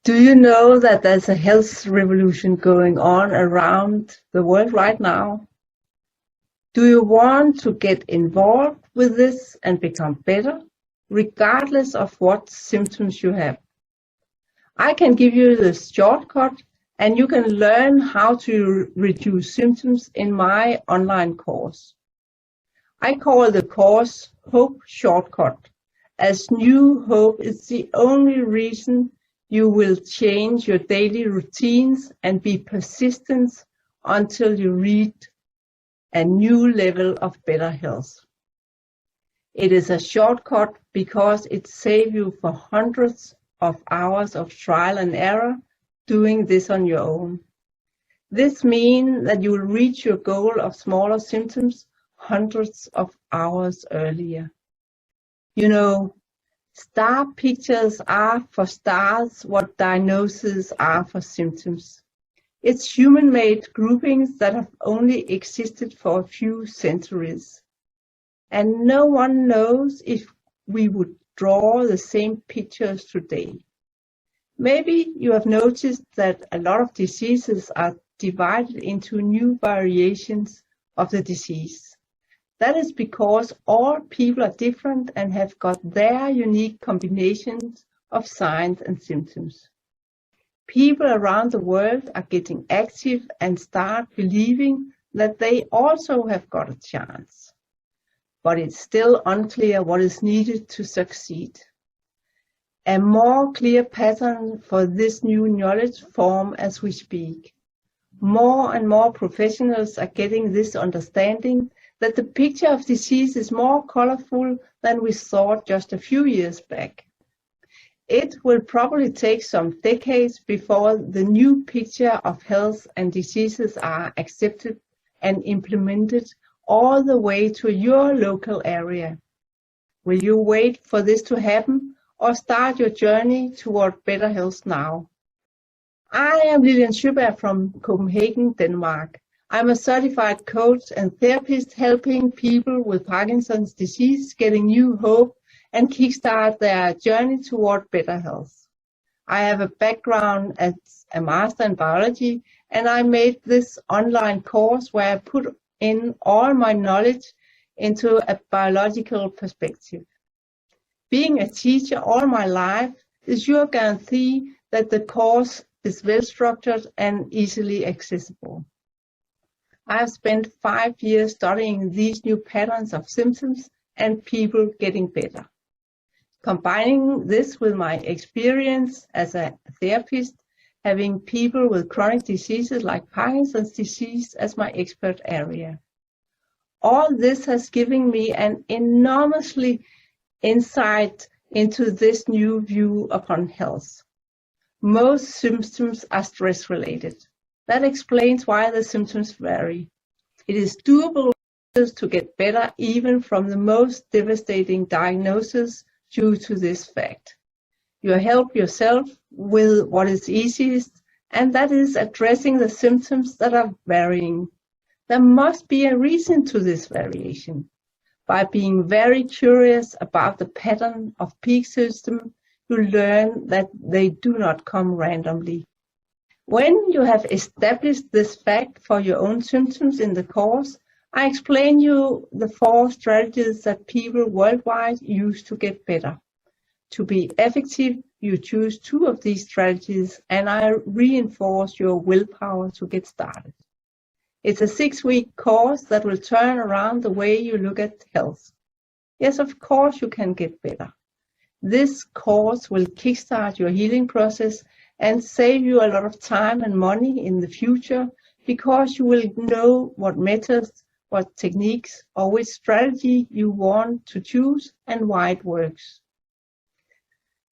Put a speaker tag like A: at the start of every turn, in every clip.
A: Do you know that there's a health revolution going on around the world right now? Do you want to get involved with this and become better, regardless of what symptoms you have? I can give you the shortcut, and you can learn how to reduce symptoms in my online course. I call the course Hope Shortcut, as new hope is the only reason you will change your daily routines and be persistent until you reach a new level of better health. It is a shortcut because it saves you for hundreds of hours of trial and error doing this on your own. This means that you will reach your goal of smaller symptoms hundreds of hours earlier. You know, star pictures are for stars what diagnoses are for symptoms. It's human-made groupings that have only existed for a few centuries. And no one knows if we would draw the same pictures today. Maybe you have noticed that a lot of diseases are divided into new variations of the disease. That is because all people are different and have got their unique combinations of signs and symptoms. People around the world are getting active and start believing that they also have got a chance. But it's still unclear what is needed to succeed. A more clear pattern for this new knowledge forms as we speak. More and more professionals are getting this understanding that the picture of disease is more colorful than we thought just a few years back. It will probably take some decades before the new picture of health and diseases are accepted and implemented all the way to your local area. Will you wait for this to happen or start your journey toward better health now? I am Lillian Schubert from Copenhagen, Denmark. I'm a certified coach and therapist helping people with Parkinson's disease getting new hope and kickstart their journey toward better health. I have a background as a master in biology, and I made this online course where I put in all my knowledge into a biological perspective. Being a teacher all my life is your guarantee that the course is well structured and easily accessible. I have spent 5 years studying these new patterns of symptoms and people getting better. Combining this with my experience as a therapist, having people with chronic diseases like Parkinson's disease as my expert area. All this has given me an enormously insight into this new view upon health. Most symptoms are stress-related. That explains why the symptoms vary. It is doable to get better even from the most devastating diagnosis due to this fact. You help yourself with what is easiest, and that is addressing the symptoms that are varying. There must be a reason to this variation. By being very curious about the pattern of peak system, you learn that they do not come randomly. When you have established this fact for your own symptoms in the course, I explain you the 4 strategies that people worldwide use to get better. To be effective, you choose 2 of these strategies, and I reinforce your willpower to get started. It's a 6-week course that will turn around the way you look at health. Yes, of course you can get better. This course will kickstart your healing process and save you a lot of time and money in the future because you will know what methods, what techniques, or which strategy you want to choose and why it works.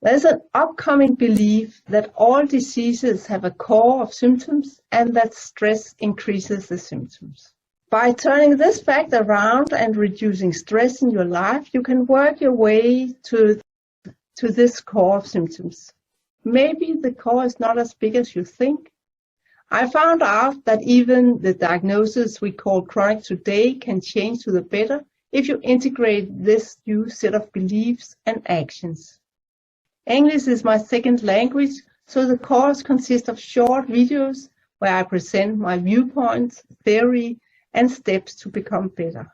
A: There's an upcoming belief that all diseases have a core of symptoms and that stress increases the symptoms. By turning this fact around and reducing stress in your life, you can work your way to this core of symptoms. Maybe the core is not as big as you think. I found out that even the diagnosis we call chronic today can change to the better if you integrate this new set of beliefs and actions. English is my second language, So the course consists of short videos where I present my viewpoints, theory, and steps to become better.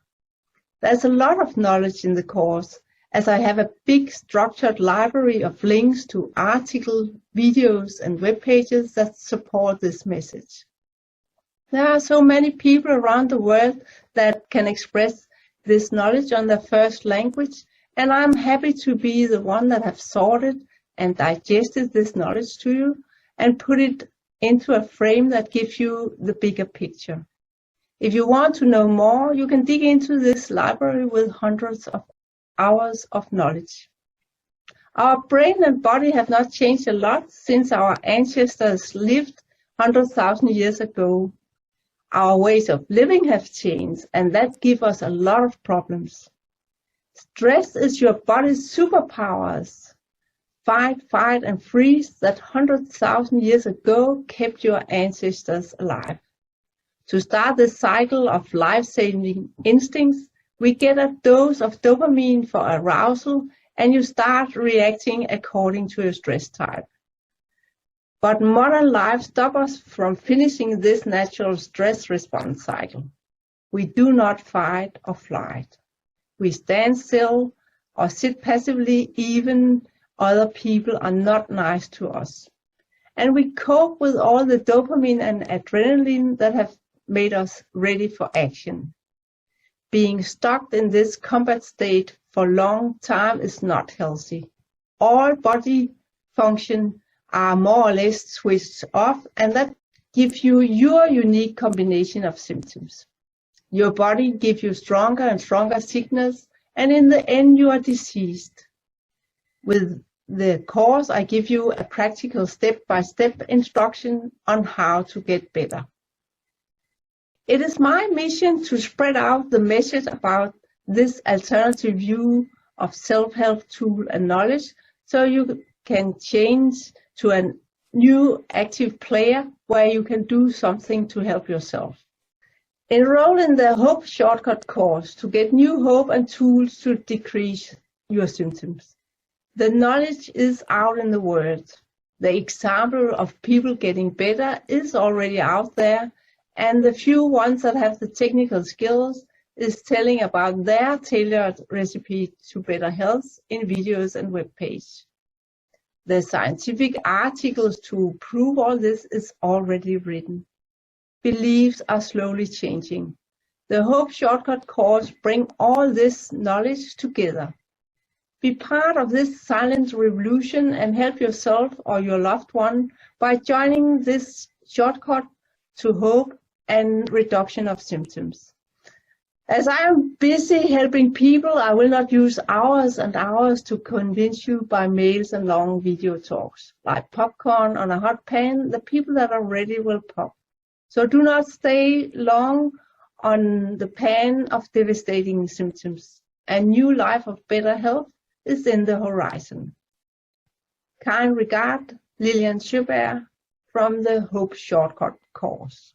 A: There's a lot of knowledge in the course, as I have a big structured library of links to articles, videos, and web pages that support this message. There are so many people around the world that can express this knowledge on their first language, and I'm happy to be the one that have sorted and digested this knowledge to you and put it into a frame that gives you the bigger picture. If you want to know more, you can dig into this library with hundreds of hours of knowledge. Our brain and body have not changed a lot since our ancestors lived 100,000 years ago. Our ways of living have changed, and that gives us a lot of problems. Stress is your body's superpowers. Fight, fight, and freeze that 100,000 years ago kept your ancestors alive. To start the cycle of life-saving instincts, we get a dose of dopamine for arousal, and you start reacting according to your stress type. But modern life stops us from finishing this natural stress response cycle. We do not fight or flight. We stand still or sit passively even other people are not nice to us. And we cope with all the dopamine and adrenaline that have made us ready for action. Being stuck in this combat state for a long time is not healthy. All body function are more or less switched off, and that gives you your unique combination of symptoms. Your body gives you stronger and stronger signals, and in the end you are diseased. With the course, I give you a practical step-by-step instruction on how to get better. It is my mission to spread out the message about this alternative view of self-help tool and knowledge, so you can change to a new active player where you can do something to help yourself. Enroll in the Hope Shortcut course to get new hope and tools to decrease your symptoms. The knowledge is out in the world. The example of people getting better is already out there, and the few ones that have the technical skills is telling about their tailored recipe to better health in videos and web pages. The scientific articles to prove all this is already written. Beliefs are slowly changing. The Hope Shortcut course brings all this knowledge together. Be part of this silent revolution and help yourself or your loved one by joining this shortcut to hope and reduction of symptoms. As I am busy helping people, I will not use hours and hours to convince you by mails and long video talks. Like popcorn on a hot pan, the people that are ready will pop. So do not stay long on the pan of devastating symptoms. A new life of better health is in the horizon. Kind regard, Lillian Schubert from the Hope Shortcut course.